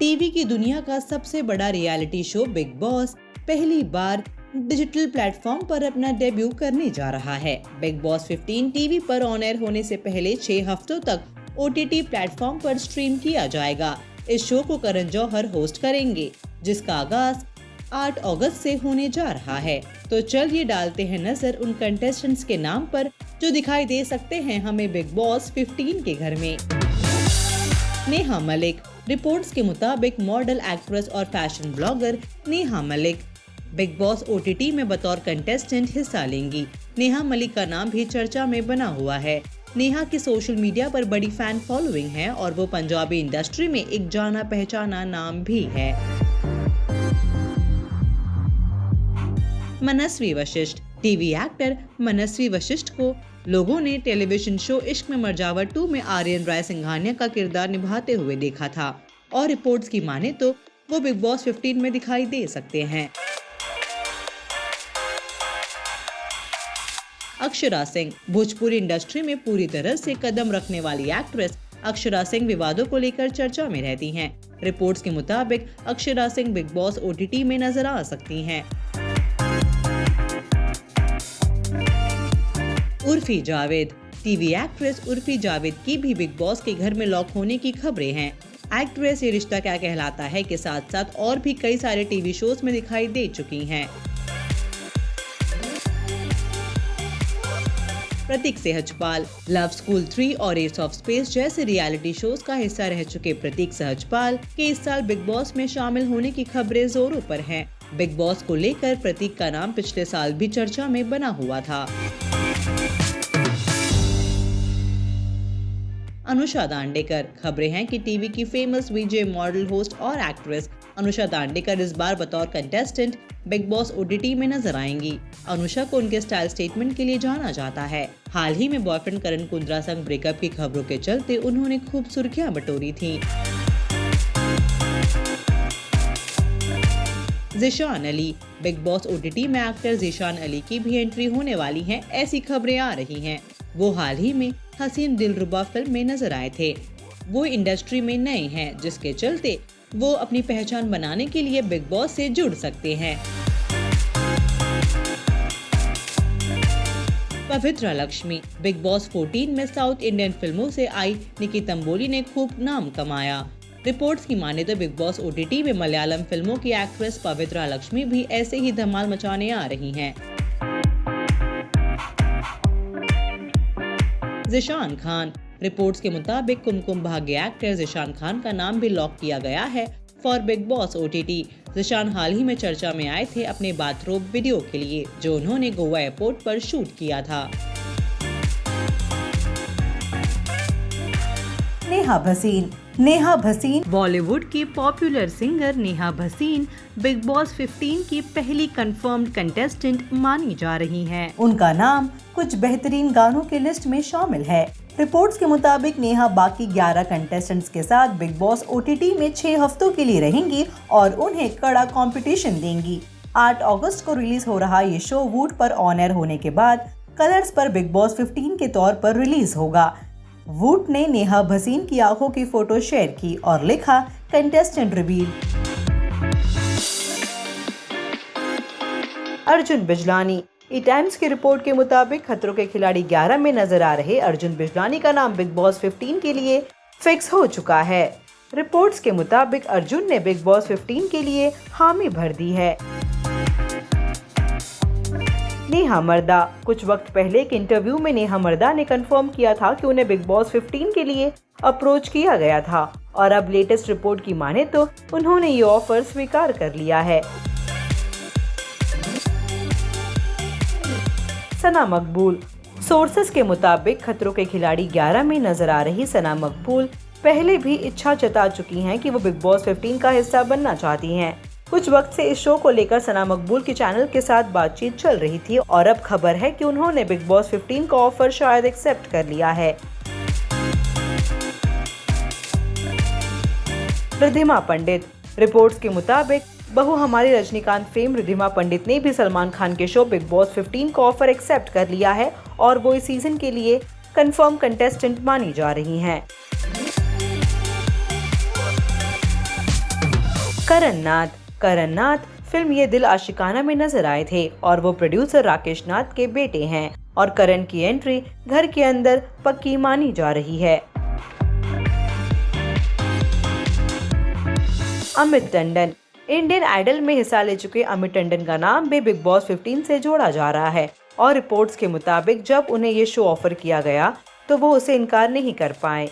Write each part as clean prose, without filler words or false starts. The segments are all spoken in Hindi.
टीवी की दुनिया का सबसे बड़ा रियलिटी शो बिग बॉस पहली बार डिजिटल प्लेटफॉर्म पर अपना डेब्यू करने जा रहा है। बिग बॉस 15 टीवी पर ऑन एयर होने से पहले 6 हफ्तों तक OTT प्लेटफॉर्म पर स्ट्रीम किया जाएगा। इस शो को करण जौहर होस्ट करेंगे, जिसका आगाज 8 अगस्त से होने जा रहा है। तो चलिए डालते हैं नजर उन कंटेस्टेंट्स के नाम पर जो दिखाई दे सकते हैं हमें बिग बॉस 15 के घर में। नेहा मलिक। रिपोर्ट्स के मुताबिक मॉडल, एक्ट्रेस और fashion blogger Neha Malik big Boss OTT में बतौर कंटेस्टेंट हिस्सा लेंगी। नेहा मलिक का नाम भी चर्चा में बना हुआ है। नेहा की सोशल मीडिया पर बड़ी फैन फॉलोइंग है और वो पंजाबी इंडस्ट्री में एक जाना पहचाना नाम भी है। मनस्वी वशिष्ठ। टीवी एक्टर मनस्वी वशिष्ठ को लोगों ने टेलीविजन शो इश्क में मरजावा 2 में आर्यन राय सिंघानिया का किरदार निभाते हुए देखा था और रिपोर्ट्स की माने तो वो बिग बॉस 15 में दिखाई दे सकते हैं। अक्षरा सिंह। भोजपुरी इंडस्ट्री में पूरी तरह से कदम रखने वाली एक्ट्रेस अक्षरा सिंह विवादों को लेकर चर्चा में रहती हैं। रिपोर्ट्स के मुताबिक Akshara Singh big Boss OTT में नजर आ सकती हैं। उर्फी जावेद। टीवी एक्ट्रेस उर्फी जावेद की भी बिग बॉस के घर में लॉक होने की खबरें हैं। एक्ट्रेस ये रिश्ता क्या कहलाता है के साथ साथ और भी कई सारे टीवी शोज में दिखाई दे चुकी हैं। प्रतीक सहजपाल। लव स्कूल 3 और एस ऑफ स्पेस जैसे रियलिटी शोज का हिस्सा रह चुके प्रतीक सहजपाल के इस साल बिग बॉस में शामिल होने की खबरें जोरों पर हैं। बिग बॉस को लेकर प्रतीक का नाम पिछले साल भी चर्चा में बना हुआ था। अनुषा दांडेकर। खबरें हैं कि टीवी की फेमस VJ, मॉडल, होस्ट और एक्ट्रेस अनुषा दांडेकर इस बार बतौर कंटेस्टेंट बिग बॉस OTT में नजर आएंगी। अनुषा को उनके स्टाइल स्टेटमेंट के लिए जाना जाता है। हाल ही में बॉयफ्रेंड करण कुंद्रा संग ब्रेकअप की खबरों के चलते उन्होंने खूब सुर्खियां बटोरी थी। Zeeshan Ali. Big Boss OTT में एक्टर ज़ीशान अली की भी एंट्री होने वाली है, ऐसी खबरें आ रही हैं। वो हाल ही में हसीन दिलरुबा फिल्म में नजर आए थे। वो इंडस्ट्री में नए हैं, जिसके चलते वो अपनी पहचान बनाने के लिए बिग बॉस से जुड़ सकते हैं। पवित्रा लक्ष्मी। बिग बॉस 14 में साउथ इंडियन फिल्मों से आई निकी तंबोली ने खूब नाम कमाया। रिपोर्ट्स की माने तो बिग बॉस OTT में मलयालम फिल्मों की एक्ट्रेस पवित्रा लक्ष्मी भी ऐसे ही धमाल मचाने आ रही हैं। ज़ीशान खान। रिपोर्ट्स के मुताबिक कुमकुम भाग्य एक्टर ज़ीशान खान का नाम भी लॉक किया गया है for Bigg Boss OTT। Zeeshan हाल ही में चर्चा में आए थे अपने बाथरोब वीडियो के लिए, जो उन्होंने गोवा एयरपोर्ट पर शूट किया था। नेहा भसीन। नेहा भसीन। बॉलीवुड की popular singer Neha Bhasin big boss 15 की पहली कंफर्म्ड कंटेस्टेंट मानी जा रही हैं। उनका नाम कुछ बेहतरीन गानों की लिस्ट में शामिल है। रिपोर्ट्स के मुताबिक नेहा बाकी 11 कंटेस्टेंट्स के साथ बिग बॉस OTT में 6 हफ्तों के लिए रहेंगी और उन्हें कड़ा कंपटीशन देंगी। 8 अगस्त को रिलीज हो रहा ये शो वूट पर ऑन एयर होने के बाद कलर्स पर बिग बॉस 15 के तौर पर रिलीज होगा। वूट ने नेहा भसीन की आंखों की फोटो शेयर की और लिखा, contestant reveal. Arjun Bijlani. Times की रिपोर्ट के मुताबिक खतरों के खिलाड़ी 11 में नजर आ रहे अर्जुन बिजलानी का नाम बिग बॉस 15 के लिए फिक्स हो चुका है। रिपोर्ट्स के मुताबिक अर्जुन ने बिग बॉस 15 के लिए हामी भर दी है। नेहा मर्दा। कुछ वक्त पहले एक इंटरव्यू में नेहा मर्दा ने कंफर्म किया था कि उन्हें बिग बॉस 15 के लिए अप्रोच किया गया था और अब लेटेस्ट रिपोर्ट की माने तो उन्होंने ये ऑफर स्वीकार कर लिया है। सना मकबूल। सोर्सेस के मुताबिक खतरों के खिलाड़ी 11 में नजर आ रही सना मकबूल पहले भी इच्छा जता चुकी हैं कि वो बिग बॉस 15 का हिस्सा बनना चाहती हैं। कुछ वक्त से इस शो को लेकर सना मकबूल के चैनल के साथ बातचीत चल रही थी और अब खबर है कि उन्होंने बिग बॉस 15 का ऑफर शायद एक्सेप्ट कर लिया है। रिद्धिमा पंडित। रिपोर्ट्स के मुताबिक बहू हमारी रजनीकांत फेम रिद्धिमा पंडित ने भी सलमान खान के शो बिग बॉस 15 का ऑफर एक्सेप्ट कर लिया है और वो इस सीजन के लिए कंफर्म कंटेस्टेंट मानी जा रही हैं। करण नाथ फिल्म ये दिल आशिकाना में नजर आए थे और वो प्रोड्यूसर राकेश नाथ के बेटे हैं और करण की एंट्री घर के अंदर पक्की मानी जा रही है। अमित टंडन इंडियन आइडल में हिस्सा ले चुके अमित टंडन का नाम भी बिग बॉस 15 से जोड़ा जा रहा है और रिपोर्ट्स के मुताबिक जब उन्हें ये शो ऑफर किया गया तो वो उसे इनकार नहीं कर पाए।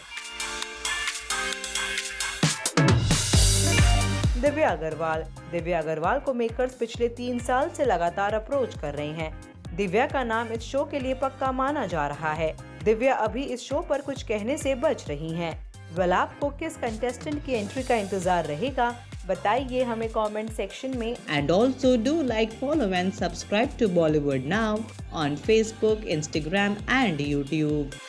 दिव्या अग्रवाल को मेकर्स पिछले 3 साल से लगातार अप्रोच कर रहे हैं। दिव्या का नाम इस शो के लिए पक्का माना जा रहा है। दिव्या अभी इस शो पर कुछ कहने से बच रही हैं। आपको किस कंटेस्टेंट की एंट्री का इंतजार रहेगा, बताइए हमें कमेंट सेक्शन में। And also do like, follow and subscribe to Bollywood now on Facebook, Instagram and YouTube.